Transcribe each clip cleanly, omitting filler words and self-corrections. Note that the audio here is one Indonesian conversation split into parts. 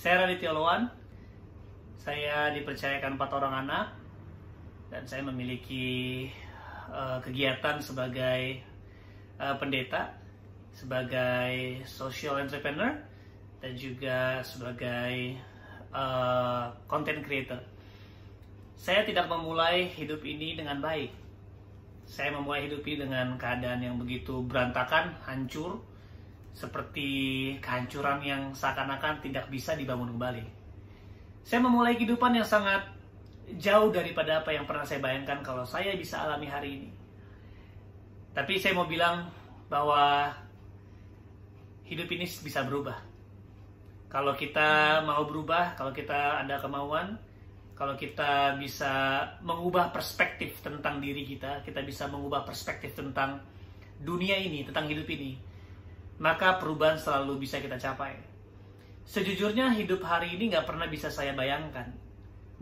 Saya Raditya Loan, saya dipercayakan 4 orang anak, dan saya memiliki kegiatan sebagai pendeta, sebagai social entrepreneur, dan juga sebagai content creator. Saya tidak memulai hidup ini dengan baik. Saya memulai hidup ini dengan keadaan yang begitu berantakan, hancur, seperti kehancuran yang seakan-akan tidak bisa dibangun kembali. Saya memulai kehidupan yang sangat jauh daripada apa yang pernah saya bayangkan kalau saya bisa alami hari ini. Tapi saya mau bilang bahwa hidup ini bisa berubah. Kalau kita mau berubah, kalau kita ada kemauan, kalau kita bisa mengubah perspektif tentang diri kita bisa mengubah perspektif tentang dunia ini, tentang hidup ini, maka perubahan selalu bisa kita capai. Sejujurnya hidup hari ini gak pernah bisa saya bayangkan.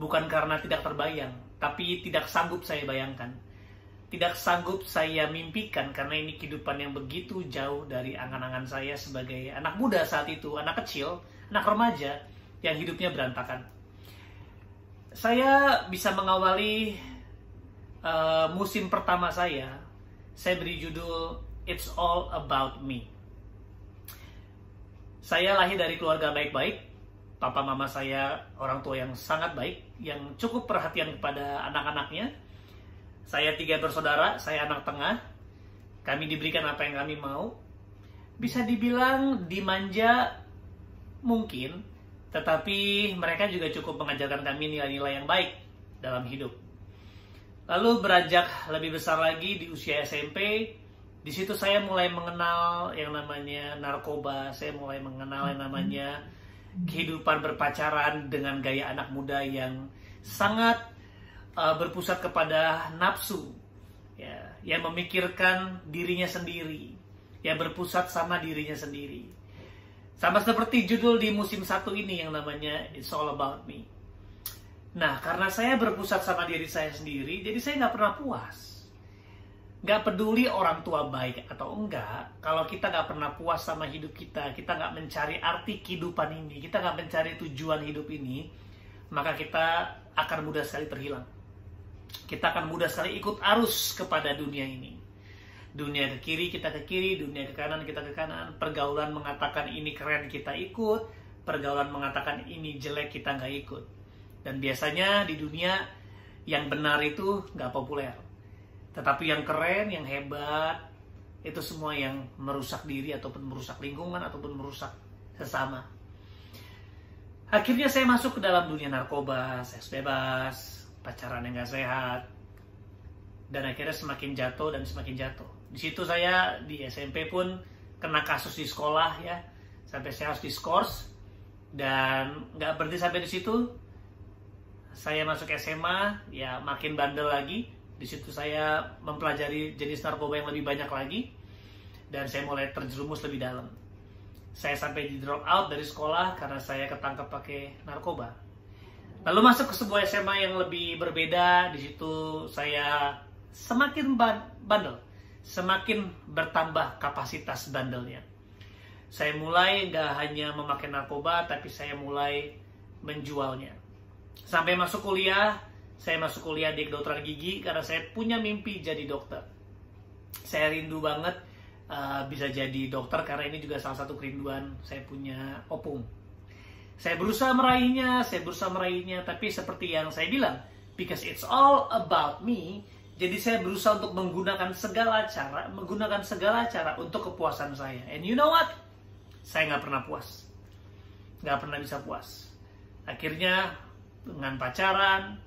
Bukan karena tidak terbayang, tapi tidak sanggup saya bayangkan. Tidak sanggup saya mimpikan, karena ini kehidupan yang begitu jauh dari angan-angan saya sebagai anak muda saat itu, anak kecil, anak remaja yang hidupnya berantakan. Saya bisa mengawali musim pertama saya beri judul It's All About Me. Saya lahir dari keluarga baik-baik. Papa mama saya orang tua yang sangat baik, yang cukup perhatian kepada anak-anaknya. Saya 3 bersaudara, saya anak tengah. Kami diberikan apa yang kami mau. Bisa dibilang dimanja mungkin, tetapi mereka juga cukup mengajarkan kami nilai-nilai yang baik dalam hidup. Lalu beranjak lebih besar lagi di usia SMP, di situ saya mulai mengenal yang namanya narkoba, saya mulai mengenal yang namanya kehidupan berpacaran dengan gaya anak muda yang sangat berpusat kepada nafsu, ya, yang memikirkan dirinya sendiri, yang berpusat sama dirinya sendiri. Sama seperti judul di musim 1 ini yang namanya It's All About Me. Nah, karena saya berpusat sama diri saya sendiri, jadi saya nggak pernah puas. Nggak peduli orang tua baik atau enggak, kalau kita nggak pernah puas sama hidup kita nggak mencari arti kehidupan ini, kita nggak mencari tujuan hidup ini, maka kita akan mudah sekali terhilang. Kita akan mudah sekali ikut arus kepada dunia ini. Dunia ke kiri, kita ke kiri. Dunia ke kanan, kita ke kanan. Pergaulan mengatakan ini keren, kita ikut. Pergaulan mengatakan ini jelek, kita nggak ikut. Dan biasanya di dunia yang benar itu nggak populer. Tetapi yang keren, yang hebat, itu semua yang merusak diri, ataupun merusak lingkungan, ataupun merusak sesama. Akhirnya saya masuk ke dalam dunia narkoba, seks bebas, pacaran yang gak sehat, dan akhirnya semakin jatuh dan semakin jatuh. Di situ saya di SMP pun kena kasus di sekolah, ya, sampai saya harus diskors, dan nggak berhenti sampai di situ. Saya masuk SMA, ya makin bandel lagi. Di situ saya mempelajari jenis narkoba yang lebih banyak lagi, dan saya mulai terjerumus lebih dalam. Saya sampai di drop out dari sekolah karena saya ketangkap pakai narkoba. Lalu masuk ke sebuah SMA yang lebih berbeda. Di situ saya semakin bandel, semakin bertambah kapasitas bandelnya. Saya mulai nggak hanya memakai narkoba, tapi saya mulai menjualnya. Sampai masuk kuliah. Saya masuk kuliah di kedokteran gigi karena saya punya mimpi jadi dokter. Saya rindu banget bisa jadi dokter karena ini juga salah satu kerinduan saya punya opung. Saya berusaha meraihnya, tapi seperti yang saya bilang, because it's all about me, jadi saya berusaha untuk menggunakan segala cara untuk kepuasan saya. And you know what? Saya nggak pernah puas. Nggak pernah bisa puas. Akhirnya dengan pacaran,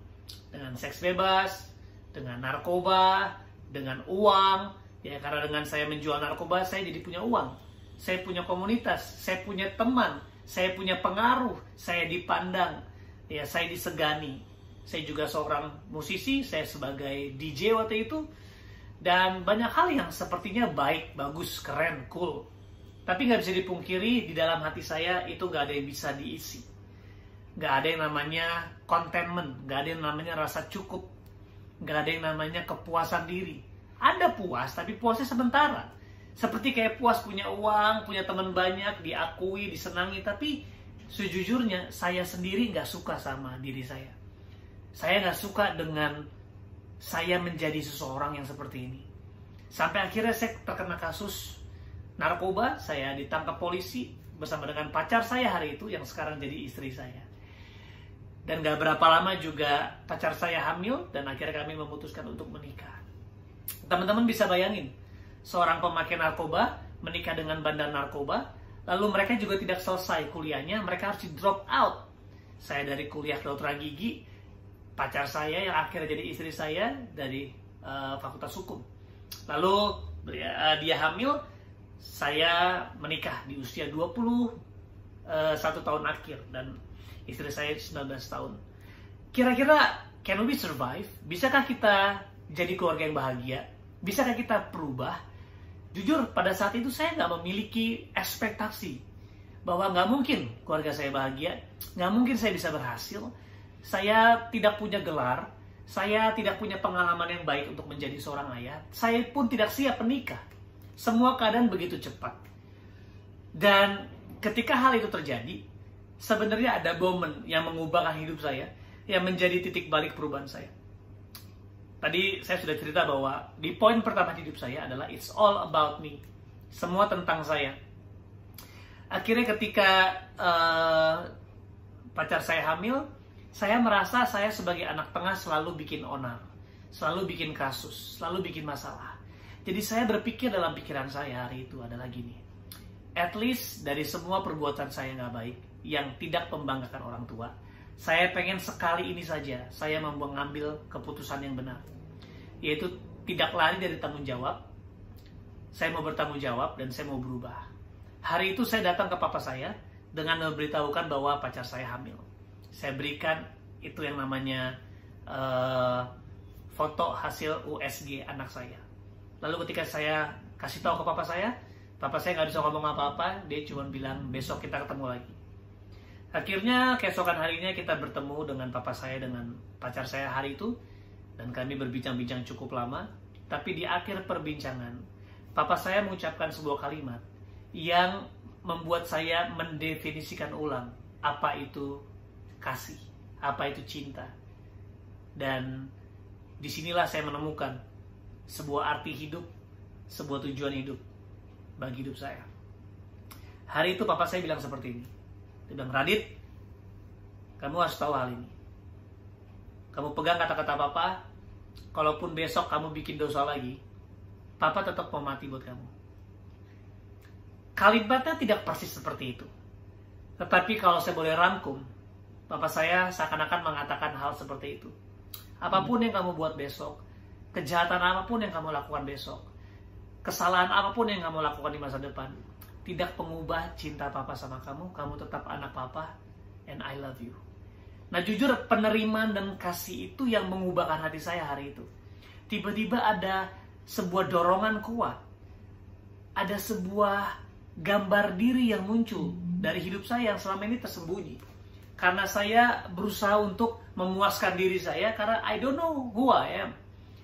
dengan seks bebas, dengan narkoba, dengan uang, ya karena dengan saya menjual narkoba, saya jadi punya uang, saya punya komunitas, saya punya teman, saya punya pengaruh, saya dipandang, ya saya disegani. Saya juga seorang musisi, saya sebagai DJ waktu itu, dan banyak hal yang sepertinya baik, bagus, keren, cool. Tapi nggak bisa dipungkiri, di dalam hati saya itu nggak ada yang bisa diisi. Nggak ada yang namanya contentment, nggak ada yang namanya rasa cukup, nggak ada yang namanya kepuasan diri. Ada puas, tapi puasnya sementara. Seperti kayak puas punya uang, punya teman banyak, diakui, disenangi, tapi sejujurnya saya sendiri nggak suka sama diri saya. Saya nggak suka dengan saya menjadi seseorang yang seperti ini. Sampai akhirnya saya terkena kasus narkoba, saya ditangkap polisi bersama dengan pacar saya hari itu yang sekarang jadi istri saya. Dan gak berapa lama juga pacar saya hamil dan akhirnya kami memutuskan untuk menikah. Teman-teman bisa bayangin, seorang pemakai narkoba menikah dengan bandar narkoba, lalu mereka juga tidak selesai kuliahnya, mereka harus di drop out. Saya dari kuliah kedokteran gigi, pacar saya yang akhirnya jadi istri saya dari Fakultas Hukum. Lalu dia hamil, saya menikah di usia 21 tahun akhir dan istri saya 19 tahun. Kira-kira can we survive? Bisakah kita jadi keluarga yang bahagia? Bisakah kita berubah? Jujur pada saat itu saya nggak memiliki ekspektasi bahwa nggak mungkin keluarga saya bahagia, nggak mungkin saya bisa berhasil. Saya tidak punya gelar, saya tidak punya pengalaman yang baik untuk menjadi seorang ayah. Saya pun tidak siap menikah. Semua keadaan begitu cepat. Dan ketika hal itu terjadi, sebenarnya ada momen yang mengubahkan hidup saya, yang menjadi titik balik perubahan saya. Tadi saya sudah cerita bahwa di poin pertama hidup saya adalah it's all about me. Semua tentang saya. Akhirnya ketika pacar saya hamil, saya merasa saya sebagai anak tengah selalu bikin onar, selalu bikin kasus, selalu bikin masalah. Jadi saya berpikir dalam pikiran saya hari itu adalah gini, at least dari semua perbuatan saya nggak baik, yang tidak membanggakan orang tua, saya pengen sekali ini saja, saya mengambil keputusan yang benar. Yaitu tidak lari dari tanggung jawab, saya mau bertanggung jawab dan saya mau berubah. Hari itu saya datang ke papa saya dengan memberitahukan bahwa pacar saya hamil. Saya berikan itu yang namanya foto hasil USG anak saya. Lalu ketika saya kasih tahu ke papa saya nggak bisa ngomong apa-apa, dia cuma bilang besok kita ketemu lagi. Akhirnya keesokan harinya kita bertemu dengan papa saya dengan pacar saya hari itu, dan kami berbincang-bincang cukup lama. Tapi di akhir perbincangan, papa saya mengucapkan sebuah kalimat yang membuat saya mendefinisikan ulang apa itu kasih, apa itu cinta. Dan disinilah saya menemukan sebuah arti hidup, sebuah tujuan hidup bagi hidup saya. Hari itu papa saya bilang seperti ini. Dia bilang, Radit, kamu harus tahu hal ini. Kamu pegang kata-kata papa, kalaupun besok kamu bikin dosa lagi, papa tetap mau mati buat kamu. Kalimatnya tidak persis seperti itu. Tetapi kalau saya boleh rangkum, papa saya seakan-akan mengatakan hal seperti itu. Apapun yang kamu buat besok, kejahatan apapun yang kamu lakukan besok, kesalahan apapun yang kamu lakukan di masa depan, tidak mengubah cinta papa sama kamu. Kamu tetap anak papa, and I love you. Nah jujur, penerimaan dan kasih itu yang mengubahkan hati saya hari itu. Tiba-tiba ada sebuah dorongan kuat, ada sebuah gambar diri yang muncul dari hidup saya yang selama ini tersembunyi. Karena saya berusaha untuk memuaskan diri saya, karena I don't know who I am.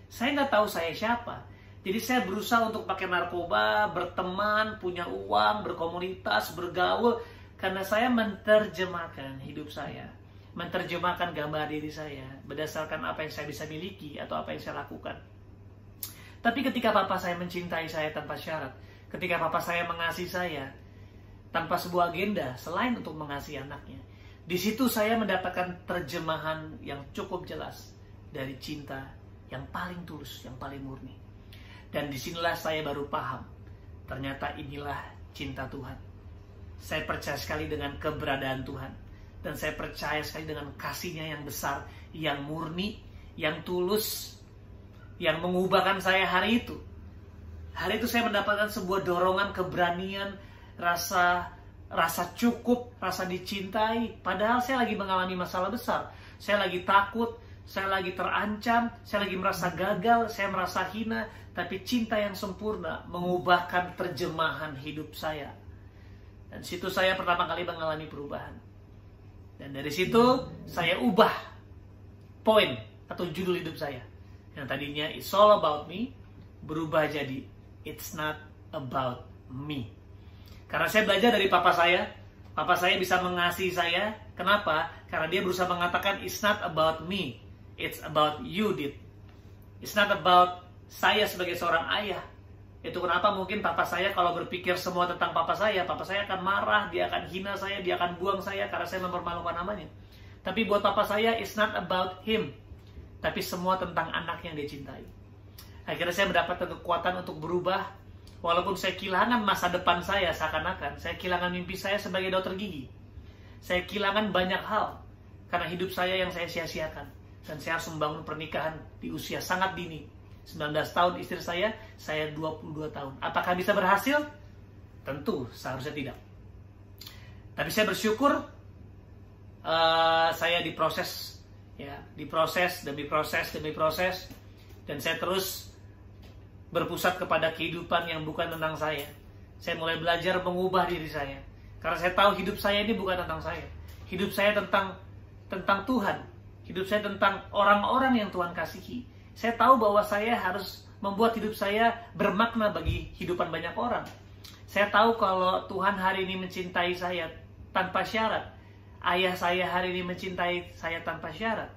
Saya nggak tahu saya siapa. Jadi saya berusaha untuk pakai narkoba, berteman, punya uang, berkomunitas, bergaul. Karena saya menerjemahkan hidup saya, menerjemahkan gambar diri saya berdasarkan apa yang saya bisa miliki atau apa yang saya lakukan. Tapi ketika papa saya mencintai saya tanpa syarat, ketika papa saya mengasihi saya tanpa sebuah agenda selain untuk mengasihi anaknya, di situ saya mendapatkan terjemahan yang cukup jelas dari cinta yang paling tulus, yang paling murni. Dan disinilah saya baru paham, ternyata inilah cinta Tuhan. Saya percaya sekali dengan keberadaan Tuhan. Dan saya percaya sekali dengan kasih-Nya yang besar, yang murni, yang tulus, yang mengubahkan saya hari itu. Hari itu saya mendapatkan sebuah dorongan, keberanian, rasa cukup, rasa dicintai. Padahal saya lagi mengalami masalah besar. Saya lagi takut, saya lagi terancam, saya lagi merasa gagal, saya merasa hina. Tapi cinta yang sempurna mengubahkan terjemahan hidup saya. Dan situ saya pertama kali mengalami perubahan. Dan dari situ saya ubah poin atau judul hidup saya. Yang tadinya it's all about me, berubah jadi it's not about me. Karena saya belajar dari papa saya, Papa saya bisa mengasihi saya. Kenapa? Karena dia berusaha mengatakan, it's not about me, it's about you, Dit. It's not about saya sebagai seorang ayah. Itu kenapa mungkin papa saya kalau berpikir semua tentang papa saya akan marah, dia akan hina saya, dia akan buang saya karena saya mempermalukan namanya. Tapi buat papa saya, it's not about him, tapi semua tentang anak yang dia cintai. Akhirnya saya mendapatkan kekuatan untuk berubah, walaupun saya kehilangan masa depan saya seakan-akan, saya kehilangan mimpi saya sebagai dokter gigi. Saya kehilangan banyak hal, karena hidup saya yang saya sia-siakan. Dan saya harus membangun pernikahan di usia sangat dini. 19 tahun istri saya 22 tahun. Apakah bisa berhasil? Tentu, seharusnya tidak. Tapi saya bersyukur saya diproses, ya, diproses demi proses demi proses, dan saya terus berpusat kepada kehidupan yang bukan tentang saya. Saya mulai belajar mengubah diri saya, karena saya tahu hidup saya ini bukan tentang saya. Hidup saya tentang Tuhan. Hidup saya tentang orang-orang yang Tuhan kasihi. Saya tahu bahwa saya harus membuat hidup saya bermakna bagi kehidupan banyak orang. Saya tahu kalau Tuhan hari ini mencintai saya tanpa syarat. Ayah saya hari ini mencintai saya tanpa syarat.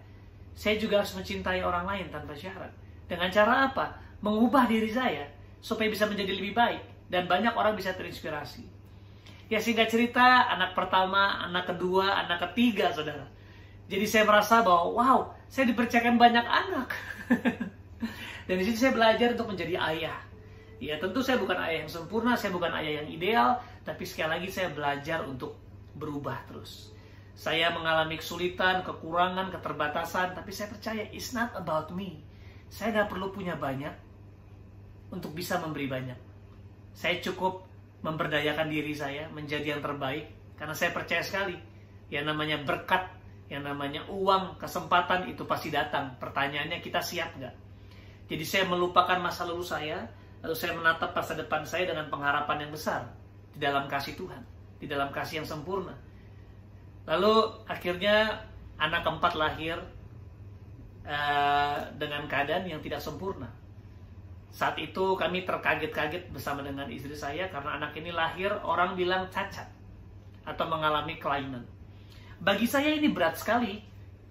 Saya juga harus mencintai orang lain tanpa syarat. Dengan cara apa? Mengubah diri saya supaya bisa menjadi lebih baik dan banyak orang bisa terinspirasi. Ya, singkat cerita, anak pertama, anak kedua, anak ketiga, saudara. Jadi saya merasa bahwa wow, saya dipercayakan banyak anak. Dan di situ saya belajar untuk menjadi ayah. Ya, tentu saya bukan ayah yang sempurna, saya bukan ayah yang ideal, tapi sekali lagi saya belajar untuk berubah terus. Saya mengalami kesulitan, kekurangan, keterbatasan, tapi saya percaya it's not about me. Saya nggak perlu punya banyak untuk bisa memberi banyak. Saya cukup memberdayakan diri saya menjadi yang terbaik, karena saya percaya sekali yang namanya berkat, yang namanya uang, kesempatan itu pasti datang. Pertanyaannya, kita siap nggak? Jadi saya melupakan masa lalu saya, lalu saya menatap masa depan saya dengan pengharapan yang besar di dalam kasih Tuhan, di dalam kasih yang sempurna. Lalu akhirnya anak keempat lahir dengan keadaan yang tidak sempurna. Saat itu kami terkaget-kaget bersama dengan istri saya karena anak ini lahir orang bilang cacat atau mengalami kelainan. Bagi saya ini berat sekali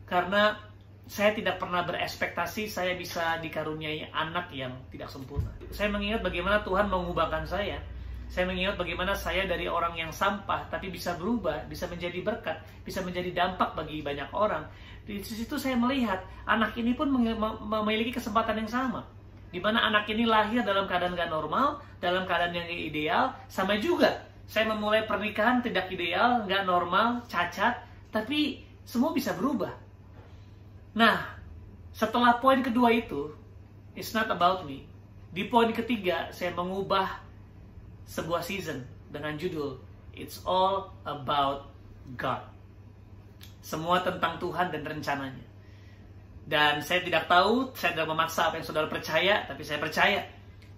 karena saya tidak pernah berekspektasi saya bisa dikaruniai anak yang tidak sempurna. Saya mengingat bagaimana Tuhan mengubahkan saya. Saya mengingat bagaimana saya dari orang yang sampah tapi bisa berubah, bisa menjadi berkat, bisa menjadi dampak bagi banyak orang. Di situ saya melihat anak ini pun memiliki kesempatan yang sama. Di mana anak ini lahir dalam keadaan gak normal, dalam keadaan yang ideal, sama juga. Saya memulai pernikahan tidak ideal, gak normal, cacat, tapi semua bisa berubah. Nah, setelah poin kedua itu, it's not about me. Di poin ketiga, saya mengubah sebuah season dengan judul It's All About God. Semua tentang Tuhan dan rencananya. Dan saya tidak tahu, saya tidak memaksa apa yang saudara percaya, tapi saya percaya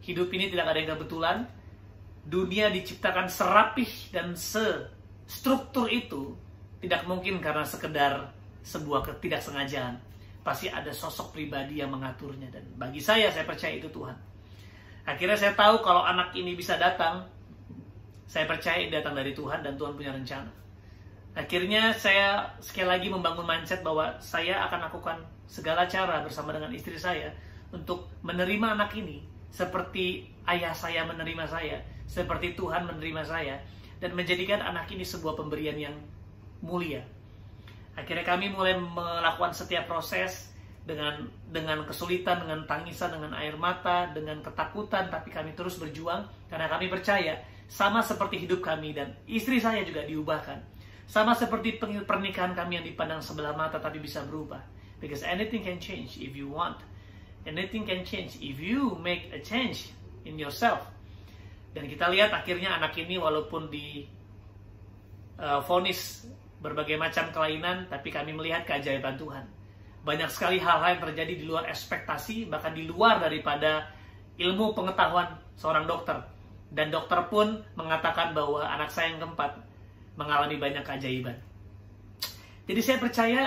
hidup ini tidak ada yang kebetulan. Dunia diciptakan serapih dan sestruktur itu tidak mungkin karena sekedar sebuah ketidaksengajaan. Pasti ada sosok pribadi yang mengaturnya. Dan bagi saya percaya itu Tuhan. Akhirnya saya tahu kalau anak ini bisa datang, saya percaya datang dari Tuhan dan Tuhan punya rencana. Akhirnya saya sekali lagi membangun mindset bahwa saya akan lakukan segala cara bersama dengan istri saya untuk menerima anak ini seperti ayah saya menerima saya, seperti Tuhan menerima saya, dan menjadikan anak ini sebuah pemberian yang mulia. Akhirnya kami mulai melakukan setiap proses dengan kesulitan, dengan tangisan, dengan air mata, dengan ketakutan, tapi kami terus berjuang karena kami percaya sama seperti hidup kami dan istri saya juga diubahkan. Sama seperti pernikahan kami yang dipandang sebelah mata tapi bisa berubah. Because anything can change if you want. Anything can change if you make a change in yourself. Dan kita lihat akhirnya anak ini walaupun vonis berbagai macam kelainan, tapi kami melihat keajaiban Tuhan. Banyak sekali hal-hal yang terjadi di luar ekspektasi, bahkan di luar daripada ilmu pengetahuan seorang dokter. Dan dokter pun mengatakan bahwa anak saya yang keempat mengalami banyak keajaiban. Jadi saya percaya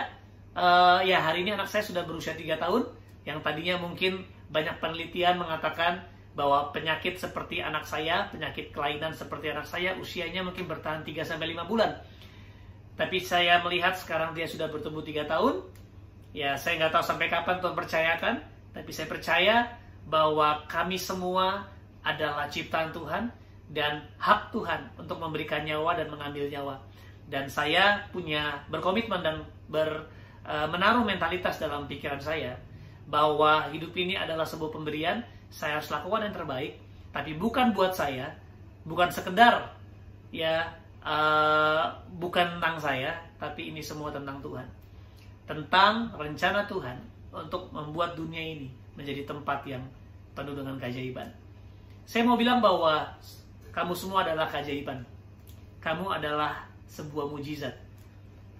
ya hari ini anak saya sudah berusia 3 tahun, yang tadinya mungkin banyak penelitian mengatakan bahwa penyakit seperti anak saya, penyakit kelainan seperti anak saya, usianya mungkin bertahan 3-5 bulan. Tapi saya melihat sekarang dia sudah bertumbuh 3 tahun. Ya, saya nggak tahu sampai kapan Tuhan percayakan, tapi saya percaya bahwa kami semua adalah ciptaan Tuhan dan hak Tuhan untuk memberikan nyawa dan mengambil nyawa. Dan saya berkomitmen dan menaruh mentalitas dalam pikiran saya bahwa hidup ini adalah sebuah pemberian. Saya harus lakukan yang terbaik, tapi bukan buat saya, bukan sekedar bukan tentang saya, tapi ini semua tentang Tuhan, tentang rencana Tuhan untuk membuat dunia ini menjadi tempat yang penuh dengan keajaiban. Saya mau bilang bahwa kamu semua adalah keajaiban. Kamu adalah sebuah mujizat.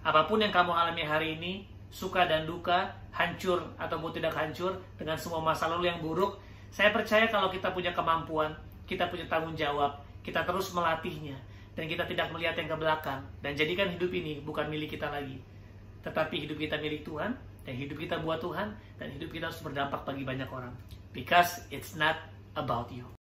Apapun yang kamu alami hari ini, suka dan duka, hancur ataupun tidak hancur, dengan semua masa lalu yang buruk, saya percaya kalau kita punya kemampuan, kita punya tanggung jawab, kita terus melatihnya, dan kita tidak melihat yang ke belakang, dan jadikan hidup ini bukan milik kita lagi, tetapi hidup kita milik Tuhan, dan hidup kita buat Tuhan, dan hidup kita harus berdampak bagi banyak orang. Because it's not about you.